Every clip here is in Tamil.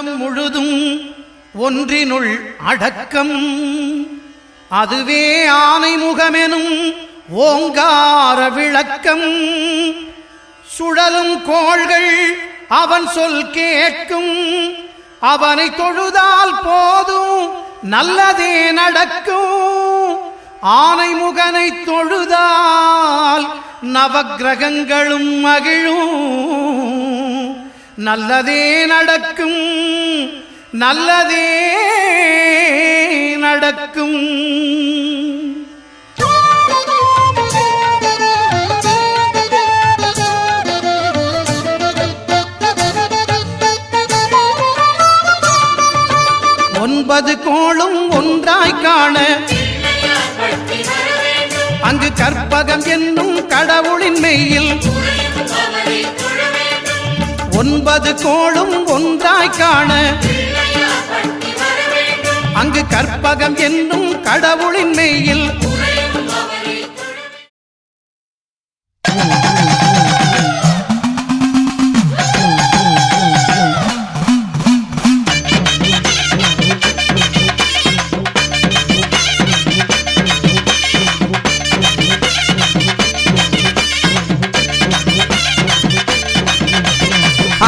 அண்டம் முழுதும் ஒன்றினுள் அடக்கம். அதுவே ஆனைமுகமெனும் ஓங்கார விளக்கம். சுழலும் கோள்கள் அவன் சொல் கேட்கும். அவனை தொழுதால் போதும் நல்லதே நடக்கும். ஆனைமுகனை தொழுதால் நவக்கிரகங்களும் மகிழும். நல்லதே நடக்கும், நல்லதே நடக்கும். ஒன்பது கோளும் ஒன்றாய் காண அங்கு கற்பகம் என்னும் கடவுளின் மெய்யில். ஒன்பது கோளும் ஒன்றாய் காண அங்கு கற்பகம் என்னும் கடவுளின் மெய்யில்.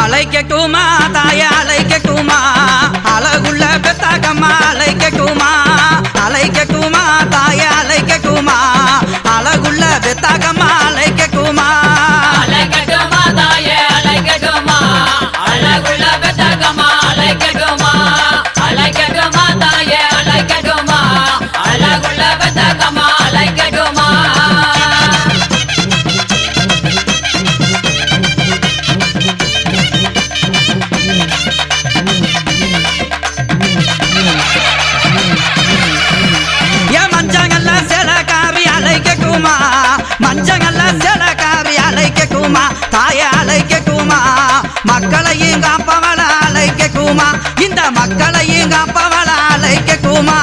அலைக்கட்டுமா தாய அலைக்கட்டுமா, அழகுள்ள பெத்தாக்கம்மா அலைக்கட்டுமா. அலைக்கட்டுமா தாய அலைக்கட்டுமா, அழகுள்ள பெத்தாக்கம்மா அலைக்கட்டுமா. அலைக்கட்டுமா தாய அலைக்கட்டுமா, அழகுள்ள பெத்தாக்கம்மா அலைக்கட்டுமா. அலைக்கட்டுமா தாய அலைக்கட்டுமா, அழகுள்ள பெத்தாக்கம்மா அலைக்கட்டுமா. மஞ்சங்கல்ல செலக்காரி அலைக்கட்டுமா தாய அலைக்கட்டுமா. மக்களையும் காப்பவள அலைக்கட்டுமா, இந்த மக்களையும் காப்பவள அலைக்கட்டுமா.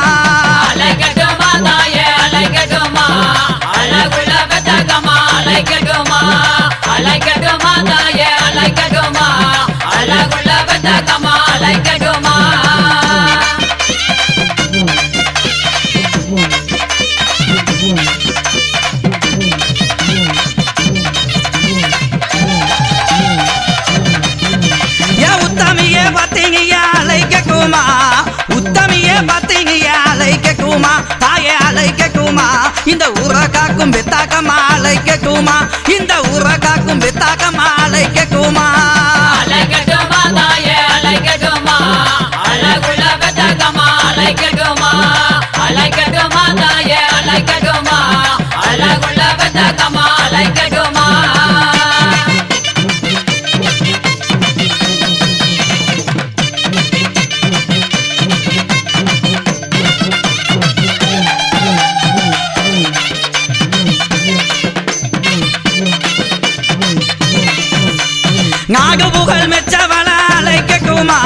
அலைக்கட்டுமா தாய அலைக்கட்டுமா, அழகுள்ள பெத்தாக்கம்மா அலைக்கட்டுமா. அலைக்கட்டுமா தாய அலைக்கட்டுமா, அழகுள்ள பெத்தாக்கம்மா அலைக்கட்டுமா. உத்தமியே பத்தினிய அலைக்கட்டுமா தாய அலைக்கட்டுமா. இந்த ஊரை காக்கும் பெத்தாக்கம்மா அலைக்கட்டுமா, இந்த ஊரை காக்கும் பெத்தாக்கம்மா அலைக்கட்டுமா. அலைக்கட்டுமா தாய அலைக்கட்டுமா, அழகுள்ள பெத்தாக்கம்மா அலைக்கட்டுமா. அலைக்கட்டுமா தாய அலைக்கட்டுமா, அழகுள்ள பெத்தாக்கம்மா அலைக்கட்டுமா. நாகபுகழ் மெச்சவள அலைக்கட்டுமா,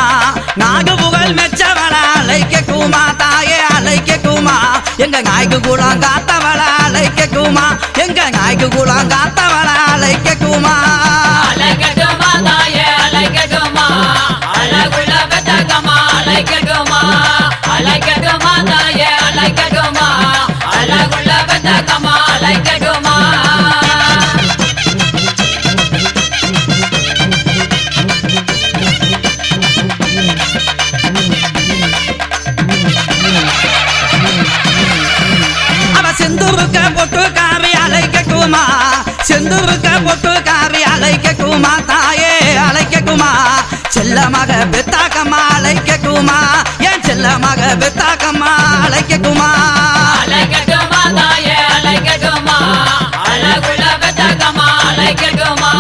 நாகபுகழ் மெச்சவள அலைக்கட்டுமா தாயே அலைக்கட்டுமா. எங்க நாய்க்கு குளம் காத்தவள அலைக்கட்டுமா, எங்க நாய்க்கு குளம் காத்தவள அலைக்கட்டுமா. அலைக்கட்டுமா தாய அலைக்கட்டுமா, அழகுள்ள பெத்தாக்கம்மா அலைக்கட்டுமா. அலைக்கட்டுமா தாய அலைக்கட்டுமா, அழகுள்ள பெத்தாக்கம்மா அலைக்கட்டுமா. செந்தூருக்க பொட்டுக்காரி அலைக்கட்டுமா, செந்தூருக்க பொட்டுக்காரி அலைக்கட்டுமா தாயே அலைக்கட்டுமா. செல்லமாக பெத்தாக்கம்மா அலைக்கட்டுமா, என் செல்லமாக பெத்தாக்கம்மா அலைக்கட்டுமா. அலைக்கட்டுமா தாய அலைக்கட்டுமா, அழகுள்ள பெத்தாக்கம்மா அலைக்கட்டுமா.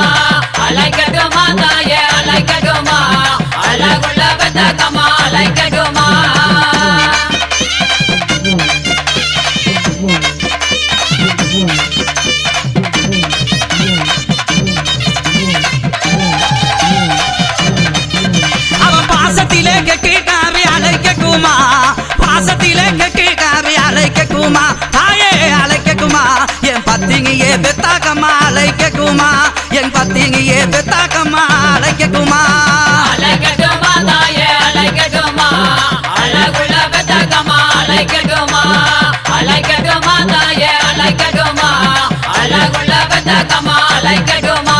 அலைக்கட்டுமா தாய அலைக்கட்டுமா, அழகுள்ள பெத்தாக்கம்மா அலைக்கட்டுமா. பாசத்திலே கெட்டிக்காரி அலைக்கட்டுமா தாயே அலைக்கட்டுமா. என் பத்தினியே பெத்தாக்கம்மா அலைக்கட்டுமா, என் பத்தினியே பெத்தாக்கம்மா அலைக்கட்டுமா. அலைக்கட்டுமா தாயே அழைக்கட்டுமா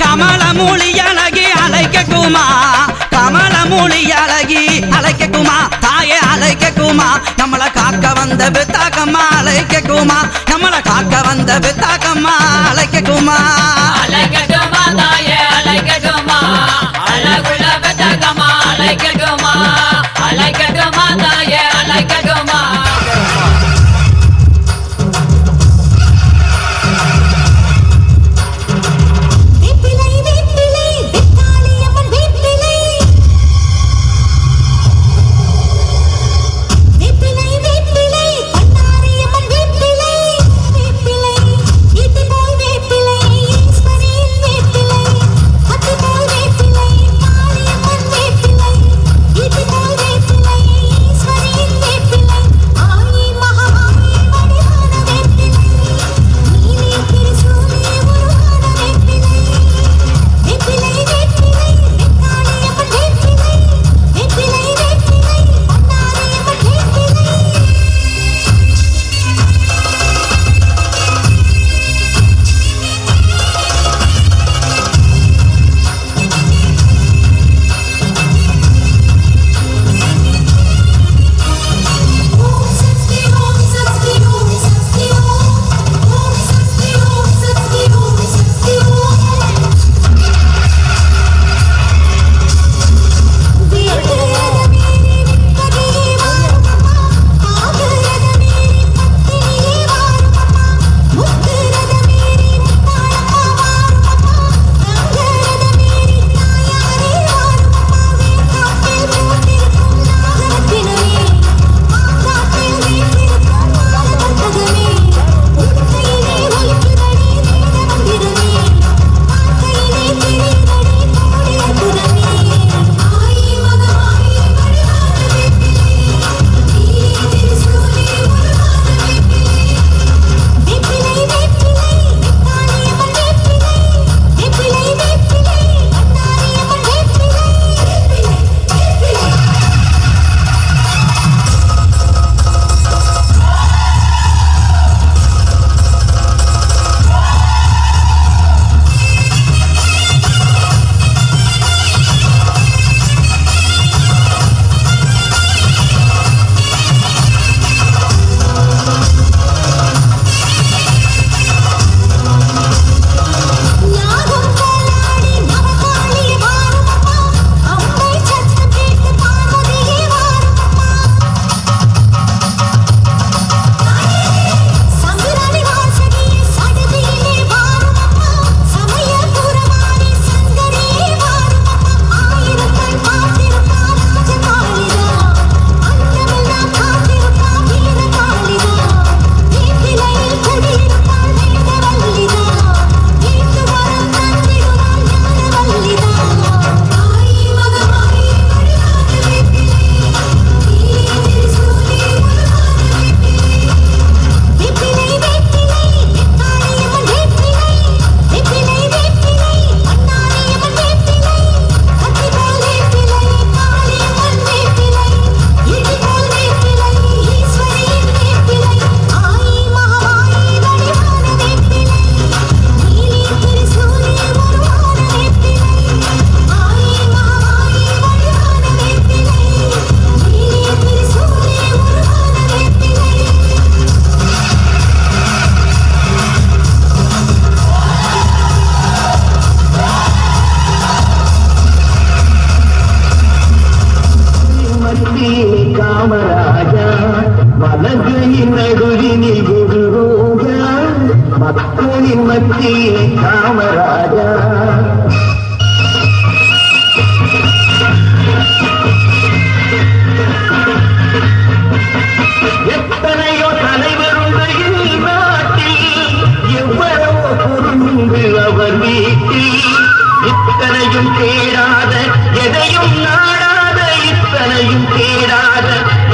கமல மூலி அழகி அழைக்கக்குமா கமல மூலி அழகி அழைக்கக்குமா தாயே அழைக்கக்குமா நம்மளை காக்க வந்த பெத்தாக்கம்மா அழைக்கக்குமா நம்மளை காக்க வந்த பெத்தாக்கம்மா அழைக்கக்குமா அழைக்கட்டுமா தாயே அழைக்கட்டுமா அழகுள்ள பெத்தகம்மா அழைக்கட்டுமா அழைக்கட்டுமா தாயே அழைக்கட்டுமா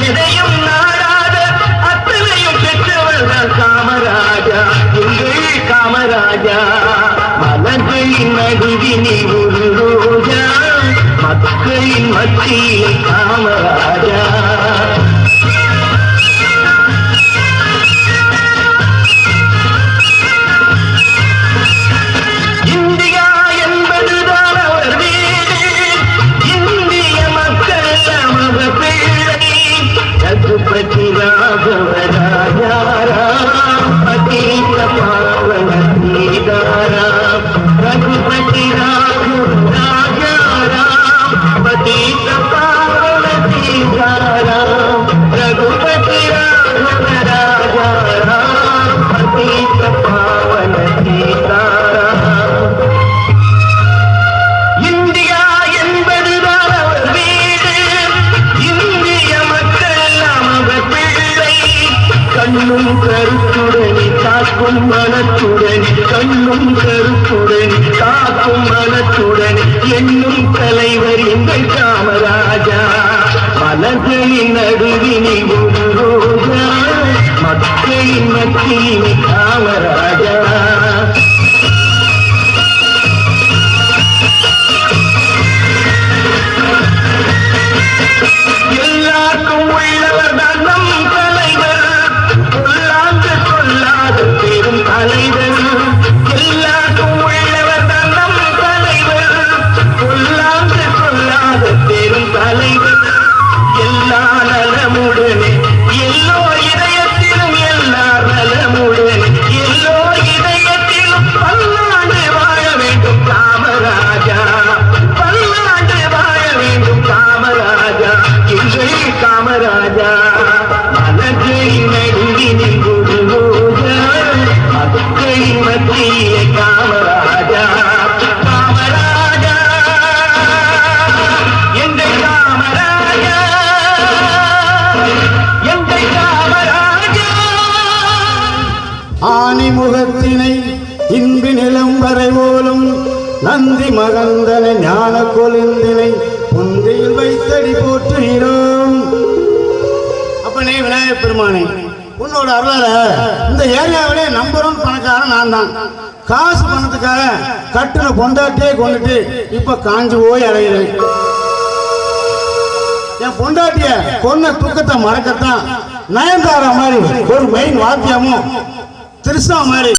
எதையும் நாடாத அத்தனையும் பெற்றவர்கள் காமராஜா எங்கள் நடுவினில் ஒரு ரோஜா மக்களின் மத்தியிலே காமராஜா இந்தியா என்பதுதான் அவர் வீடு இந்திய மக்கள் அவர் பிள்ளை ரகுபதி ராகவ ராஜாராம் பதீத பாவன சீதாராம் ரகுபதி ராகவ ராஜாராம் பதீத பாவன சீதாராம் ரகுபதி ராகவ ராஜாராம் பதீத பாவன சீதாராம் இந்தியா என்பதுதான் அவர் வீடு இந்திய மக்கள் எல்லாம் அவர் பிள்ளை கண்ணும் கருத்துடனே காக்கும் மனத்துடனே கண்ணும் கருத்துடனே காக்கும் மனத்துடனே என்னும் தலைவர் எங்கள் காமராஜா மலர்களின் நடுவினில் ஒரு ரோஜா மக்களின் மத்தியிலே காமராஜா எல்லாருக்கும் உள்ளவர் தான் நம் தலைவர் சொல்லாது சொல்லாத பெரும் தலைவர் எல்லாருக்கும் உள்ளவர் தான் நம் தலைவர் சொல்லாது சொல்லாத பெரும் தலைவர் எல்லா நலமுடனே எல்லோ இதயத்திலும் எல்லா நலமுடனே எல்லோ இதயத்திலும் பல்லாண்டு வாழ வேண்டும் காமராஜா பல்லாண்டு வாழ வேண்டும் காமராஜா எங்கள் காமராஜா மனதில் நடுவினில் ஒரு ரோஜா மக்களின் மத்தியிலே காமராஜா காமராஜா எங்கள் காமராஜா எங்கள் காமராஜா ஆணிமுகத்தினை இன்பி நிலம் வரை போலும் நந்தி மகந்தனை ஞான கொழுந்தினை பொந்தியில் வைத்தடி போற்றுகிறோம். அப்பனே விநாயகப் பெருமானே, உன்னோட அருளால இந்த ஏரியாவிலே நம்பர் 1 பணக்காரன் நான் தான். காசு பணத்துக்காக கட்டுன பொண்டாட்டியே கொண்டுட்டு இப்ப காஞ்சு போய் அலைகிறேன். என் பொண்டாட்டிய கொன்ன தூக்கத்தை மறக்கத்தான் நயன்தாரா மாதிரி ஒரு மெயின் வாத்தியமும் திருஷ்ணா மாதிரி